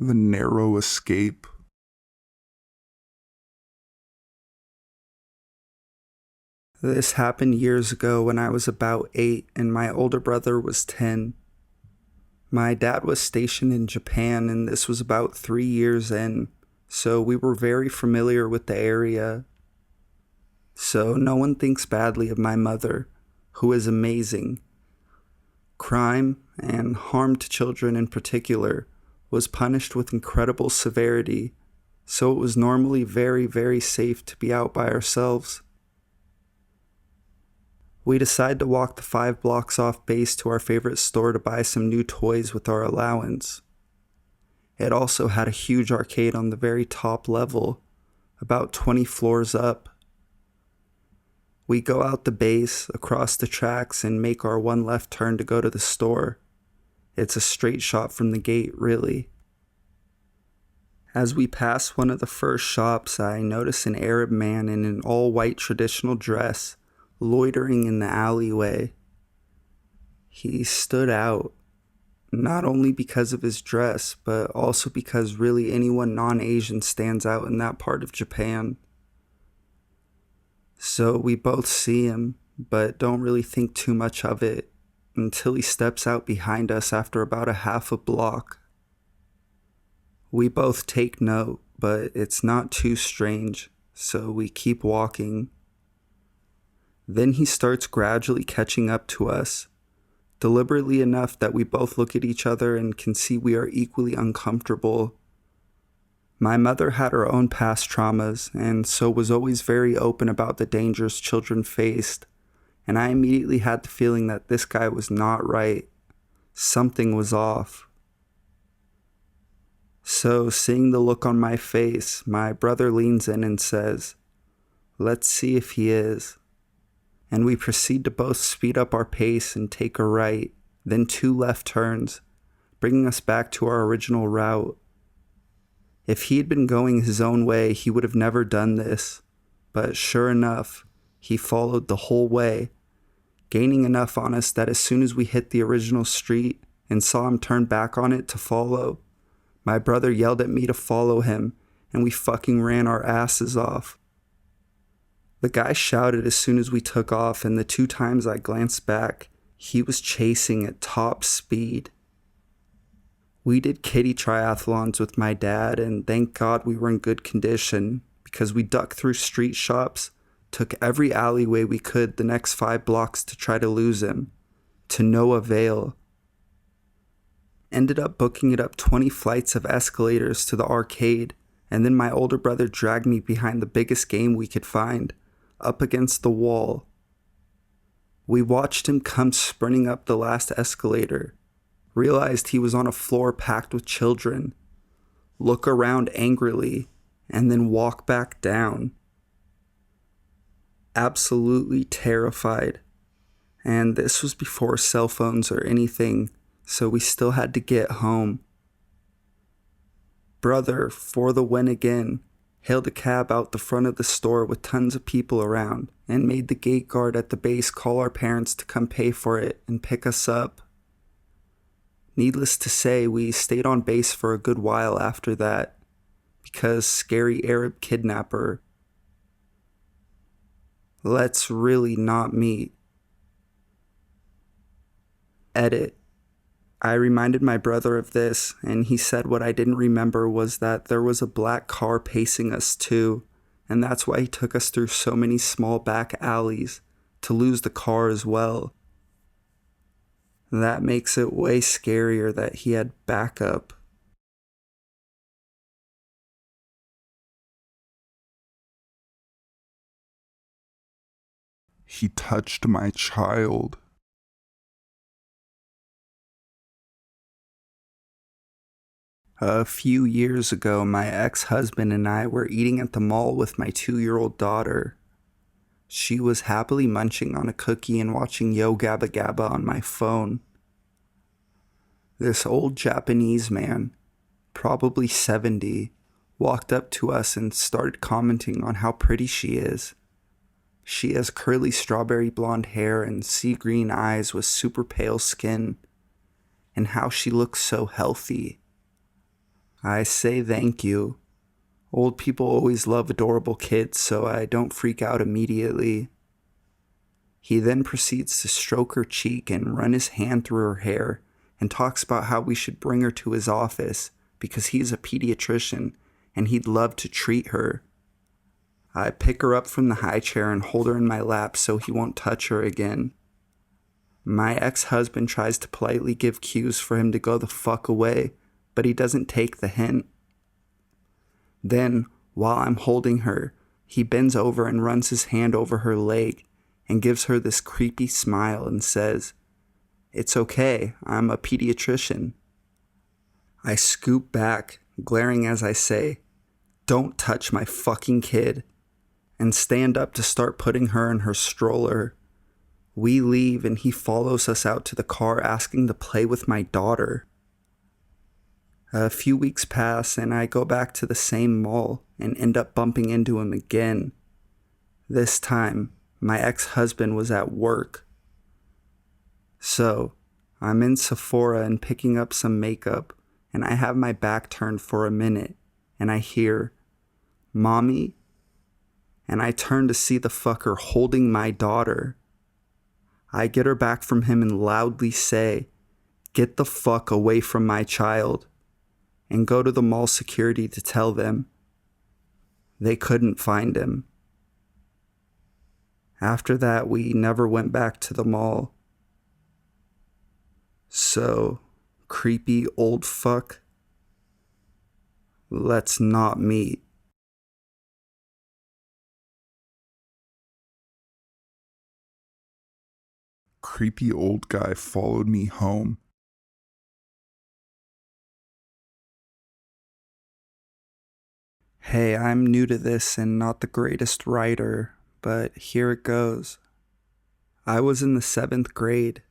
The narrow escape. This happened years ago when I was about 8 and my older brother was 10. My dad was stationed in Japan and this was about 3 years in, so we were very familiar with the area. So no one thinks badly of my mother, who is amazing. Crime, and harm to children in particular, was punished with incredible severity, so it was normally very, very safe to be out by ourselves. We decided to walk the 5 blocks off base to our favorite store to buy some new toys with our allowance. It also had a huge arcade on the very top level, about 20 floors up. We go out the base, across the tracks, and make our one left turn to go to the store. It's a straight shot from the gate, really. As we pass one of the first shops, I notice an Arab man in an all-white traditional dress loitering in the alleyway. He stood out, not only because of his dress, but also because really anyone non-Asian stands out in that part of Japan. So we both see him, but don't really think too much of it until he steps out behind us after about a half a block. We both take note, but it's not too strange, so we keep walking. Then he starts gradually catching up to us, deliberately enough that we both look at each other and can see we are equally uncomfortable. My mother had her own past traumas, and so was always very open about the dangers children faced, and I immediately had the feeling that this guy was not right. Something was off. So, seeing the look on my face, my brother leans in and says, "Let's see if he is." And we proceed to both speed up our pace and take a right, then 2 left turns, bringing us back to our original route. If he had been going his own way, he would have never done this, but sure enough, he followed the whole way, gaining enough on us that as soon as we hit the original street and saw him turn back on it to follow, my brother yelled at me to follow him, and we fucking ran our asses off. The guy shouted as soon as we took off, and the 2 times I glanced back, he was chasing at top speed. We did kiddie triathlons with my dad, and thank God we were in good condition because we ducked through street shops, took every alleyway we could the next 5 blocks to try to lose him, to no avail. Ended up booking it up 20 flights of escalators to the arcade, and then my older brother dragged me behind the biggest game we could find, up against the wall. We watched him come sprinting up the last escalator, realized he was on a floor packed with children, look around angrily, and then walk back down. Absolutely terrified. And this was before cell phones or anything, so we still had to get home. Brother, for the win again, hailed a cab out the front of the store with tons of people around and made the gate guard at the base call our parents to come pay for it and pick us up. Needless to say, we stayed on base for a good while after that, because scary Arab kidnapper. Let's really not meet. Edit. I reminded my brother of this, and he said what I didn't remember was that there was a black car pacing us too, and that's why he took us through so many small back alleys, to lose the car as well. That makes it way scarier that he had backup. He touched my child. A few years ago, my ex-husband and I were eating at the mall with my 2-year-old daughter. She was happily munching on a cookie and watching Yo Gabba Gabba on my phone. This old Japanese man, probably 70, walked up to us and started commenting on how pretty she is. She has curly strawberry blonde hair and sea green eyes with super pale skin, and how she looks so healthy. I say thank you. Old people always love adorable kids, so I don't freak out immediately. He then proceeds to stroke her cheek and run his hand through her hair and talks about how we should bring her to his office because he's a pediatrician and he'd love to treat her. I pick her up from the high chair and hold her in my lap so he won't touch her again. My ex-husband tries to politely give cues for him to go the fuck away, but he doesn't take the hint. Then, while I'm holding her, he bends over and runs his hand over her leg and gives her this creepy smile and says, "It's okay, I'm a pediatrician." I scoop back, glaring as I say, "Don't touch my fucking kid," and stand up to start putting her in her stroller. We leave and he follows us out to the car asking to play with my daughter. A few weeks pass and I go back to the same mall and end up bumping into him again. This time, my ex-husband was at work. So, I'm in Sephora and picking up some makeup, and I have my back turned for a minute, and I hear, "Mommy?" And I turn to see the fucker holding my daughter. I get her back from him and loudly say, "Get the fuck away from my child," and go to the mall security to tell them. They couldn't find him. After that, we never went back to the mall. So, creepy old fuck, let's not meet. Creepy old guy followed me home. Hey, I'm new to this and not the greatest writer, but here it goes. I was in the 7th grade.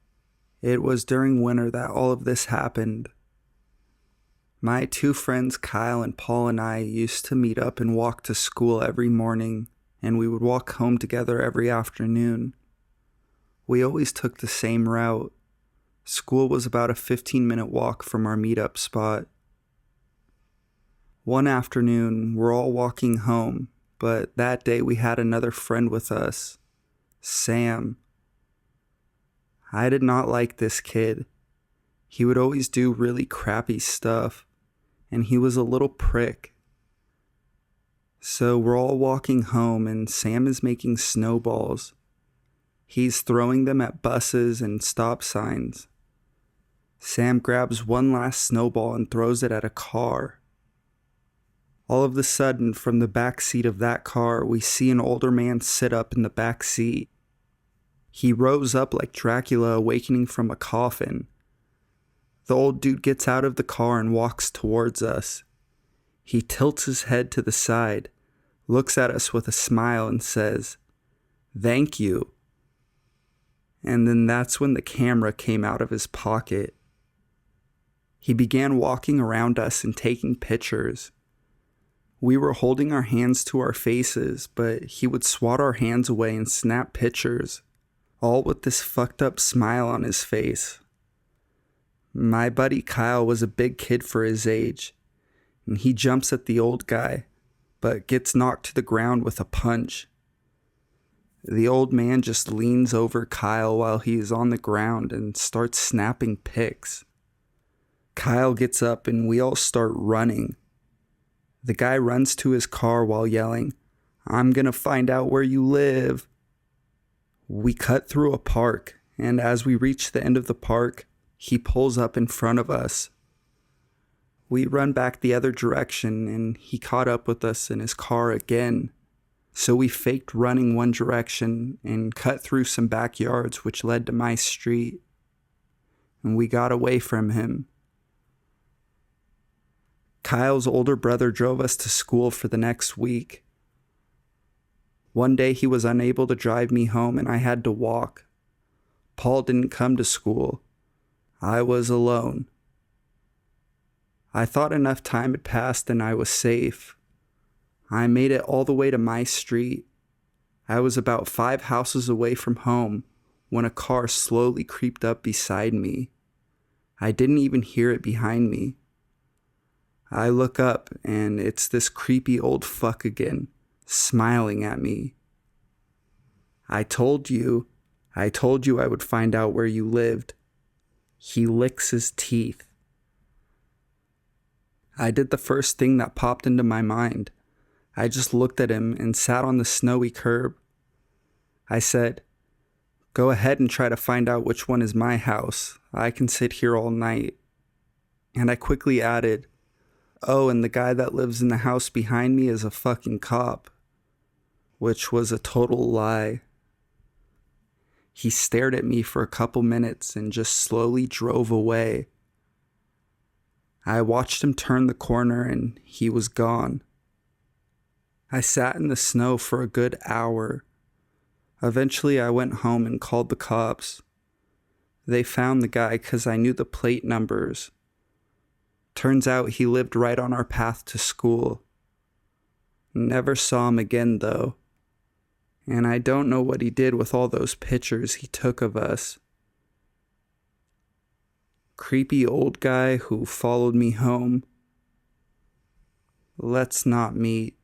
It was during winter that all of this happened. My 2 friends, Kyle and Paul, and I used to meet up and walk to school every morning, and we would walk home together every afternoon. We always took the same route. School was about a 15-minute walk from our meetup spot. One afternoon, we're all walking home, but that day we had another friend with us, Sam. I did not like this kid. He would always do really crappy stuff, and he was a little prick. So we're all walking home, and Sam is making snowballs. He's throwing them at buses and stop signs. Sam grabs one last snowball and throws it at a car. All of a sudden, from the back seat of that car, we see an older man sit up in the back seat. He rose up like Dracula awakening from a coffin. The old dude gets out of the car and walks towards us. He tilts his head to the side, looks at us with a smile and says, "Thank you." And then that's when the camera came out of his pocket. He began walking around us and taking pictures. We were holding our hands to our faces, but he would swat our hands away and snap pictures, all with this fucked up smile on his face. My buddy Kyle was a big kid for his age, and he jumps at the old guy, but gets knocked to the ground with a punch. The old man just leans over Kyle while he is on the ground and starts snapping pics. Kyle gets up and we all start running. The guy runs to his car while yelling, "I'm gonna find out where you live." We cut through a park, and as we reach the end of the park, he pulls up in front of us. We run back the other direction, and he caught up with us in his car again. So we faked running one direction and cut through some backyards which led to my street. And we got away from him. Kyle's older brother drove us to school for the next week. One day he was unable to drive me home and I had to walk. Paul didn't come to school. I was alone. I thought enough time had passed and I was safe. I made it all the way to my street. I was about 5 houses away from home when a car slowly creeped up beside me. I didn't even hear it behind me. I look up and it's this creepy old fuck again, smiling at me. I told you I would find out where you lived. He licks his teeth. I did the first thing that popped into my mind. I just looked at him and sat on the snowy curb. I said, "Go ahead and try to find out which one is my house. I can sit here all night." And I quickly added, "Oh, and the guy that lives in the house behind me is a fucking cop," which was a total lie. He stared at me for a couple minutes and just slowly drove away. I watched him turn the corner and he was gone. I sat in the snow for a good hour. Eventually I went home and called the cops. They found the guy because I knew the plate numbers. Turns out he lived right on our path to school. Never saw him again though. And I don't know what he did with all those pictures he took of us. Creepy old guy who followed me home. Let's not meet.